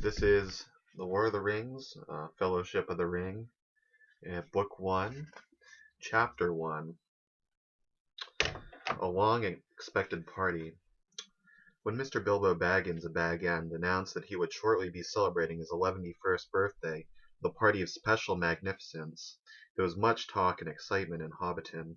This is The War of the Rings, Fellowship of the Ring, Book 1, Chapter 1, A Long Expected Party. When Mr. Bilbo Baggins of Bag End announced that he would shortly be celebrating his 11th birthday with a party of special magnificence, there was much talk and excitement in Hobbiton.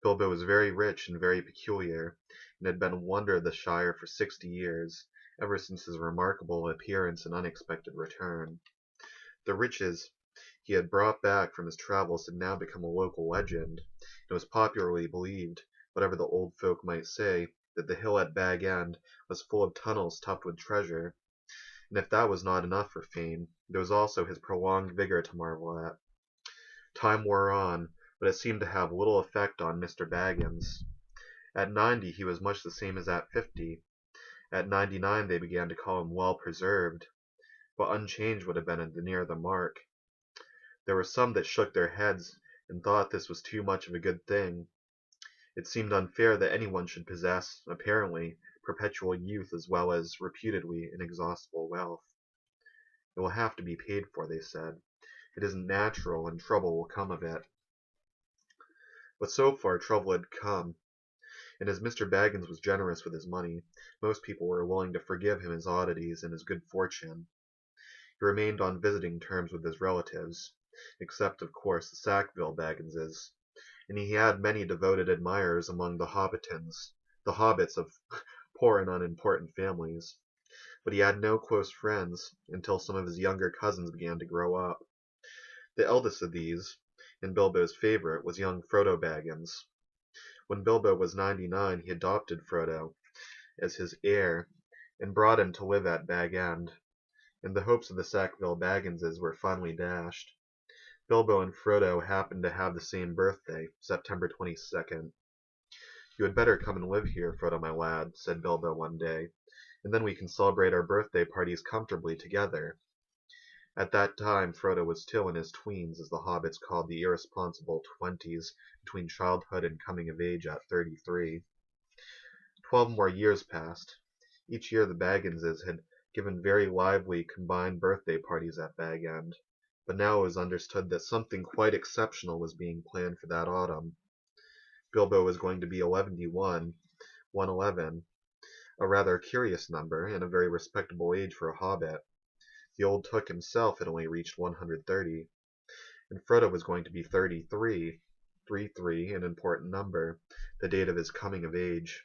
Bilbo was very rich and very peculiar, and had been a wonder of the Shire for 60 years, ever since his remarkable appearance and unexpected return. The riches he had brought back from his travels had now become a local legend. It was popularly believed, whatever the old folk might say, that the hill at Bag End was full of tunnels stuffed with treasure, and if that was not enough for fame, there was also his prolonged vigor to marvel at. Time wore on, but it seemed to have little effect on Mr. Baggins. At 90 he was much the same as at 50. At 99 they began to call him well preserved, but unchanged would have been near the mark. There were some that shook their heads and thought this was too much of a good thing. It seemed unfair that anyone should possess, apparently, perpetual youth as well as reputedly inexhaustible wealth. It will have to be paid for, they said. It isn't natural, and trouble will come of it. But so far trouble had come, and as Mr. Baggins was generous with his money, most people were willing to forgive him his oddities and his good fortune. He remained on visiting terms with his relatives, except, of course, the Sackville Bagginses, and he had many devoted admirers among the hobbits of poor and unimportant families. But he had no close friends until some of his younger cousins began to grow up. The eldest of these, and Bilbo's favorite, was young Frodo Baggins. When Bilbo was 99, he adopted Frodo as his heir and brought him to live at Bag End, and the hopes of the Sackville Bagginses were finally dashed. Bilbo and Frodo happened to have the same birthday, September 22nd. "You had better come and live here, Frodo, my lad," said Bilbo one day, "and then we can celebrate our birthday parties comfortably together." At that time Frodo was still in his tweens, as the hobbits called the irresponsible 20s, between childhood and coming of age at 33. 12 more years passed. Each year the Bagginses had given very lively combined birthday parties at Bag End, but now it was understood that something quite exceptional was being planned for that autumn. Bilbo was going to be 111, a rather curious number, and a very respectable age for a hobbit. The old Took himself had only reached 130, and Frodo was going to be 33, 33, an important number, the date of his coming of age.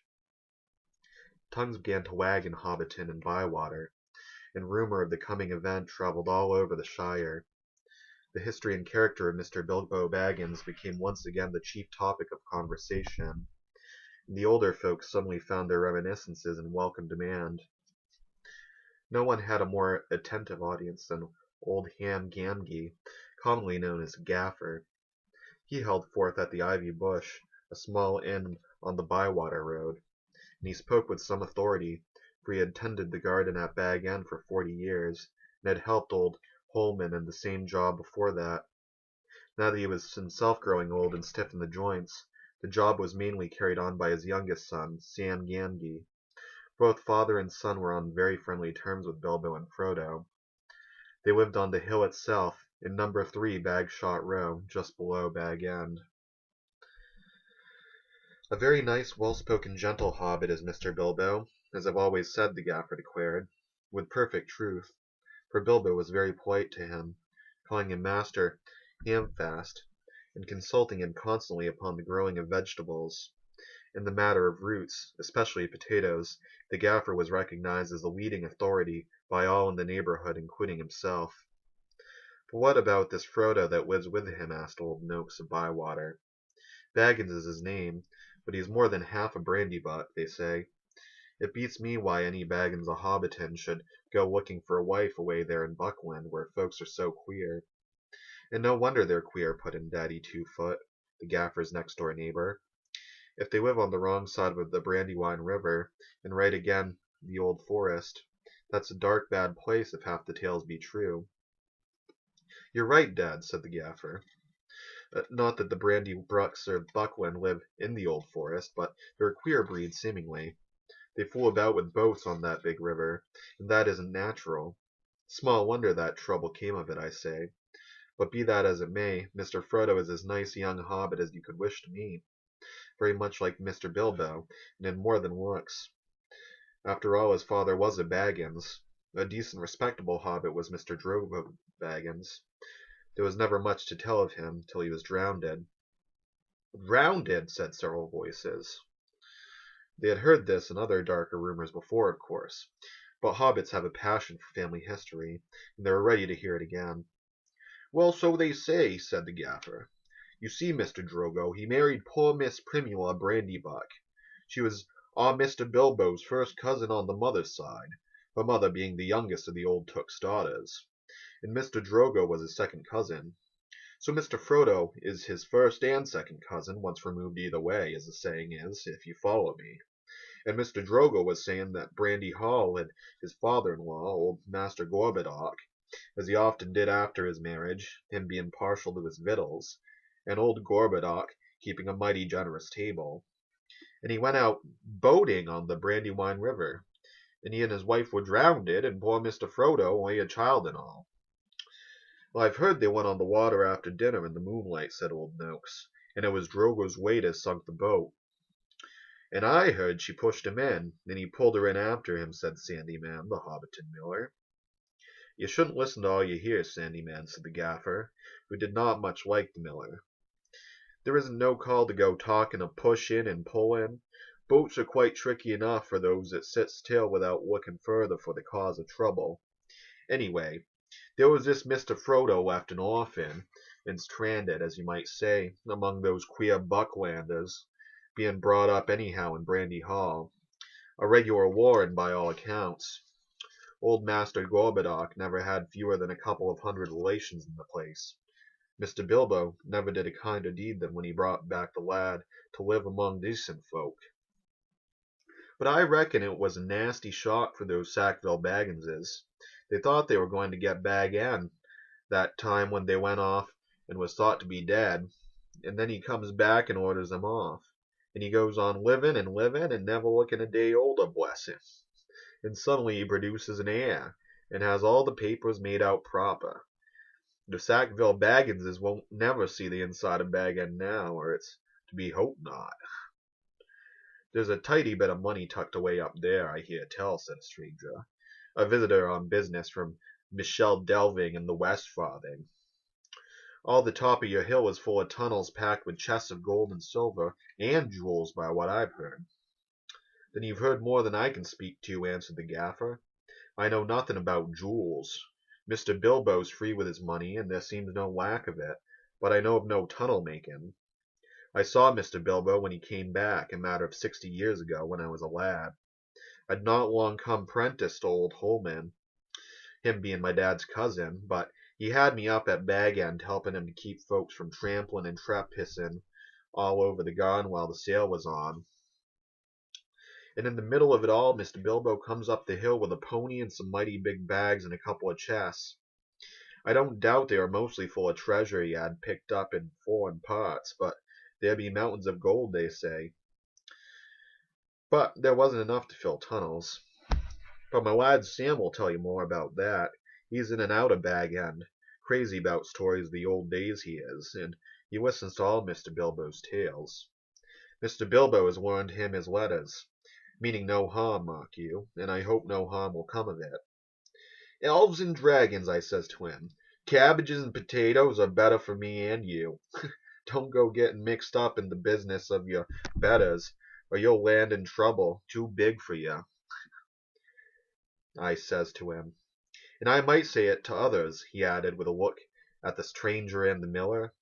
Tongues began to wag in Hobbiton and Bywater, and rumor of the coming event traveled all over the Shire. The history and character of Mr. Bilbo Baggins became once again the chief topic of conversation, and the older folks suddenly found their reminiscences in welcome demand. No one had a more attentive audience than old Ham Gamgee, commonly known as Gaffer. He held forth at the Ivy Bush, a small inn on the Bywater road, and he spoke with some authority, for he had tended the garden at Bag End for 40 years, and had helped old Holman in the same job before that. Now that he was himself growing old and stiff in the joints, the job was mainly carried on by his youngest son, Sam Gamgee. Both father and son were on very friendly terms with Bilbo and Frodo. They lived on the hill itself, in number 3 Bagshot Row, just below Bag End. "A very nice, well-spoken, gentle hobbit is Mr. Bilbo, as I've always said," the Gaffer declared, with perfect truth, for Bilbo was very polite to him, calling him Master Hamfast, and consulting him constantly upon the growing of vegetables. In the matter of roots, especially potatoes, the Gaffer was recognized as the leading authority by all in the neighborhood, including himself. "But what about this Frodo that lives with him?" asked old Noakes of Bywater. "Baggins is his name, but he's more than half a brandy-butt, they say. It beats me why any Baggins of Hobbiton should go looking for a wife away there in Buckland, where folks are so queer." "And no wonder they're queer," put in Daddy Two-Foot, the Gaffer's next-door neighbor. "If they live on the wrong side of the Brandywine River, and right again the Old Forest, that's a dark bad place if half the tales be true." "You're right, Dad," said the Gaffer. "Not that the Brandy-Brucks of Buckland live in the Old Forest, but they're a queer breed, seemingly. They fool about with boats on that big river, and that isn't natural. Small wonder that trouble came of it, I say. But be that as it may, Mr. Frodo is as nice a young hobbit as you could wish to meet. Very much like Mr. Bilbo, and in more than looks. After all, his father was a Baggins. A decent, respectable hobbit was Mr. Drogo Baggins. There was never much to tell of him till he was drownded. Drowned, said several voices. They had heard this and other darker rumors before, of course, but hobbits have a passion for family history, and they were ready to hear it again. Well, so they say, said the Gaffer. You see, Mr. Drogo, he married poor Miss Primula Brandybuck. She was Mr. Bilbo's first cousin on the mother's side, her mother being the youngest of the old Took's daughters, and Mr. Drogo was his second cousin. So Mr. Frodo is his first and second cousin, once removed either way, as the saying is, if you follow me. And Mr. Drogo was saying that Brandy Hall had his father-in-law, old Master Gorbodoc, as he often did after his marriage, him being partial to his victuals, and old Gorbodoc keeping a mighty generous table. And he went out boating on the Brandywine River, and he and his wife were drownded, and poor Mr. Frodo only a child and all. Well, I've heard they went on the water after dinner in the moonlight, said old Noakes, and it was Drogo's weight as sunk the boat. And I heard she pushed him in, and he pulled her in after him, said Sandyman, the Hobbiton miller. You shouldn't listen to all you hear, Sandyman, said the Gaffer, who did not much like the miller. There isn't no call to go talking of push in and pull in. Boats are quite tricky enough for those that sit still without looking further for the cause of trouble. Anyway, there was this Mr. Frodo left an orphan, and stranded, as you might say, among those queer Bucklanders, being brought up anyhow in Brandy Hall. A regular warren by all accounts. Old Master Gorbodoc never had fewer than a couple of hundred relations in the place. Mr. Bilbo never did a kinder deed than when he brought back the lad to live among decent folk. But I reckon it was a nasty shock for those Sackville Bagginses. They thought they were going to get Bag End that time when they went off and was thought to be dead, and then he comes back and orders them off, and he goes on living and never looking a day older, bless him. And suddenly he produces an heir, and has all the papers made out proper. The Sackville Bagginses won't never see the inside of Bag End now, or it's to be hoped not. There's a tidy bit of money tucked away up there, I hear tell, said a stranger, a visitor on business from Michel Delving and the West Farthing. All the top of your hill is full of tunnels packed with chests of gold and silver, and jewels, by what I've heard. Then you've heard more than I can speak to, answered the Gaffer. I know nothing about jewels. Mr. Bilbo's free with his money, and there seems no lack of it, but I know of no tunnel making. I saw Mr. Bilbo when he came back, a matter of 60 years ago, when I was a lad. I'd not long come prentice to old Holman, him being my dad's cousin, but he had me up at Bag End helping him to keep folks from trampling and trapissing all over the garden while the sale was on. And in the middle of it all, Mr. Bilbo comes up the hill with a pony and some mighty big bags and a couple of chests. I don't doubt they are mostly full of treasure he had picked up in foreign parts, but there be mountains of gold, they say. But there wasn't enough to fill tunnels. But my lad Sam will tell you more about that. He's in and out of Bag End. Crazy about stories of the old days he is, and he listens to all Mr. Bilbo's tales. Mr. Bilbo has learned him his letters, meaning no harm, mark you, and I hope no harm will come of it. Elves and dragons, I says to him, cabbages and potatoes are better for me and you. Don't go getting mixed up in the business of your betters, or you'll land in trouble too big for you. I says to him. And I might say it to others, he added with a look at the stranger and the miller.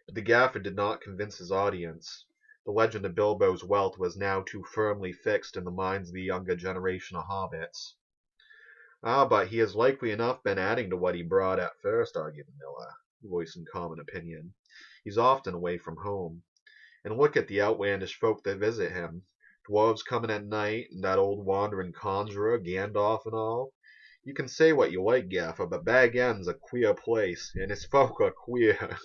But the Gaffer did not convince his audience. The legend of Bilbo's wealth was now too firmly fixed in the minds of the younger generation of hobbits. Ah, but he has likely enough been adding to what he brought at first, argued the miller, voicing common opinion. He's often away from home. And look at the outlandish folk that visit him. Dwarves coming at night, and that old wandering conjurer, Gandalf and all. You can say what you like, Gaffer, but Bag End's a queer place, and his folk are queer.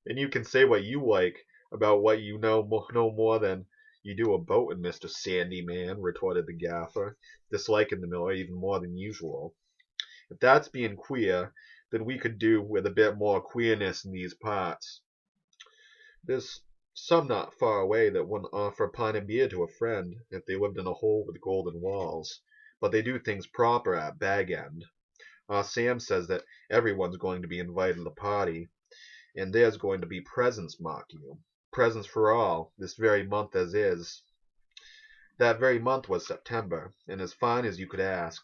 And you can say what you like about what you know no more than you do a boating, Mr. Sandyman, retorted the Gaffer, disliking the miller even more than usual. If that's being queer, then we could do with a bit more queerness in these parts. There's some not far away that wouldn't offer a pint of beer to a friend if they lived in a hole with golden walls, but they do things proper at Bag End. Sam says that everyone's going to be invited to the party, and there's going to be presents, mark you. Presents for all, this very month as is. That very month was September, and as fine as you could ask.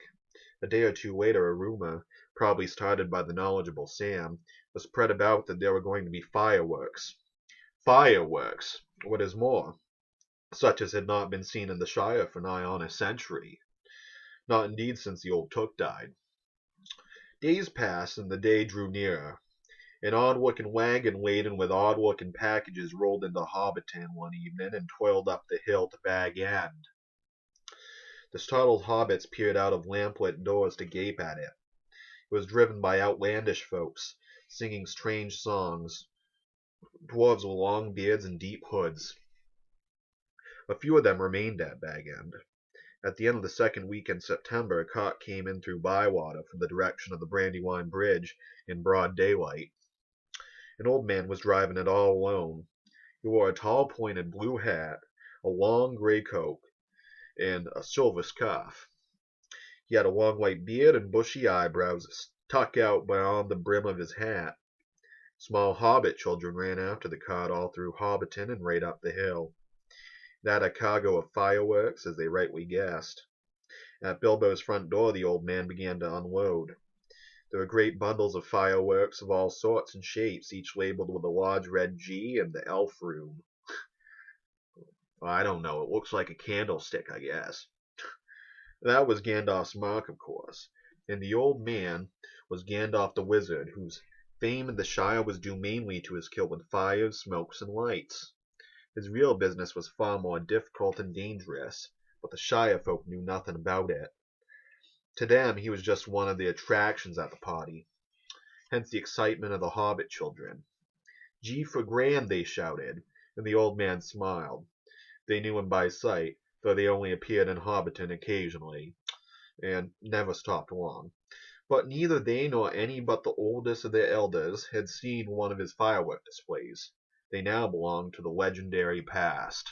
A day or two later a rumor, probably started by the knowledgeable Sam, was spread about that there were going to be fireworks. Fireworks! What is more, such as had not been seen in the Shire for nigh on a century. Not indeed since the old Took died. Days passed, and the day drew nearer. An odd-looking wagon laden with odd-looking packages rolled into Hobbiton one evening and toiled up the hill to Bag End. The startled hobbits peered out of lamplit doors to gape at it. It was driven by outlandish folks, singing strange songs, dwarves with long beards and deep hoods. A few of them remained at Bag End. At the end of the second week in September a cart came in through Bywater from the direction of the Brandywine Bridge in broad daylight. An old man was driving it all alone. He wore a tall pointed blue hat, a long grey coat, and a silver scarf. He had a long white beard and bushy eyebrows stuck out beyond the brim of his hat. Small hobbit children ran after the cart all through Hobbiton and right up the hill. It had a cargo of fireworks, as they rightly guessed. At Bilbo's front door the old man began to unload. There were great bundles of fireworks of all sorts and shapes, each labeled with a large red G and the elf room. I don't know, it looks like a candlestick, I guess. That was Gandalf's mark, of course, and the old man was Gandalf the Wizard, whose fame in the Shire was due mainly to his skill with fires, smokes, and lights. His real business was far more difficult and dangerous, but the Shire folk knew nothing about it. To them he was just one of the attractions at the party. Hence the excitement of the hobbit children. G for Grand, they shouted, and the old man smiled. They knew him by sight, though they only appeared in Hobbiton occasionally, and never stopped long. But neither they nor any but the oldest of their elders had seen one of his firework displays. They now belonged to the legendary past.